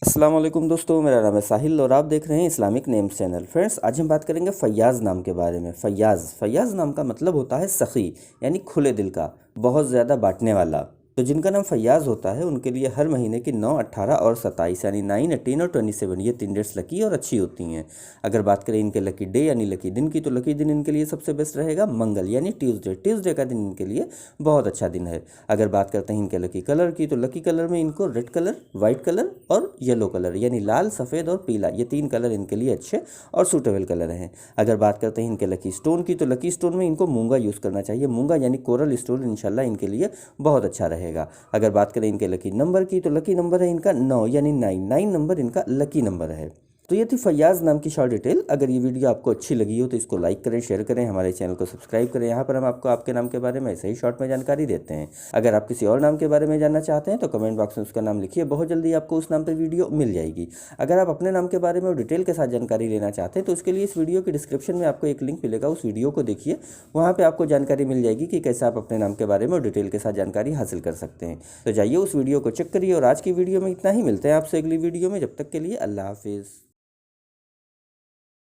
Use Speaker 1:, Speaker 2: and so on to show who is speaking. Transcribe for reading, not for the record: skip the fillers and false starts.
Speaker 1: अस्सलाम वालेकुम दोस्तों, मेरा नाम है साहिल और आप देख रहे हैं इस्लामिक नेम्स चैनल। फ्रेंड्स, आज हम बात करेंगे फ़य्याज़ नाम के बारे में। फ़य्याज़ नाम का मतलब होता है सख़ी, यानी खुले दिल का, बहुत ज़्यादा बांटने वाला। तो जिनका नाम फ़य्याज़ होता है उनके लिए हर महीने की 9, 18 और 27 यानी 9, 18 और 27 ये 3 डेट्स लकी और अच्छी होती हैं। अगर बात करें इनके लकी डे यानी लकी दिन की, तो लकी दिन इनके लिए सबसे बेस्ट रहेगा मंगल यानी ट्यूसडे का दिन इनके लिए बहुत अच्छा दिन है। अगर बात करते हैं इनके लकी कलर की, तो लकी कलर में इनको रेड कलर, वाइट कलर और येलो कलर यानी लाल, सफ़ेद और पीला, ये 3 कलर इनके लिए अच्छे और सूटेबल कलर हैं। अगर बात करते हैं इनके लकी स्टोन की, तो लकी स्टोन में इनको मूंगा यूज़ करना चाहिए। मूंगा यानी कोरल स्टोन इंशाल्लाह इनके लिए बहुत अच्छा रहेगा। अगर बात करें इनके लकी नंबर की, तो लकी नंबर है इनका 9 यानी 9 नंबर इनका लकी नंबर है। तो ये थी फ़य्याज़ नाम की शॉर्ट डिटेल। अगर ये वीडियो आपको अच्छी लगी हो तो इसको लाइक करें, शेयर करें, हमारे चैनल को सब्सक्राइब करें। यहाँ पर हम आपको आपके नाम के बारे में ऐसे ही शॉर्ट में जानकारी देते हैं। अगर आप किसी और नाम के बारे में जानना चाहते हैं तो कमेंट बॉक्स में उसका नाम लिखिए, बहुत जल्दी आपको उस नाम पर वीडियो मिल जाएगी। अगर आप अपने नाम के बारे में डिटेल के साथ जानकारी लेना चाहते हैं तो उसके लिए इस वीडियो की डिस्क्रिप्शन में आपको एक लिंक मिलेगा, उस वीडियो को देखिए, वहाँ पर आपको जानकारी मिल जाएगी कि कैसे आप अपने नाम के बारे में डिटेल के साथ जानकारी हासिल कर सकते हैं। तो जाइए उस वीडियो को चेक करिए और आज की वीडियो में इतना ही। मिलते हैं आपसे अगली वीडियो में, जब तक के लिए अल्लाह हाफिज़।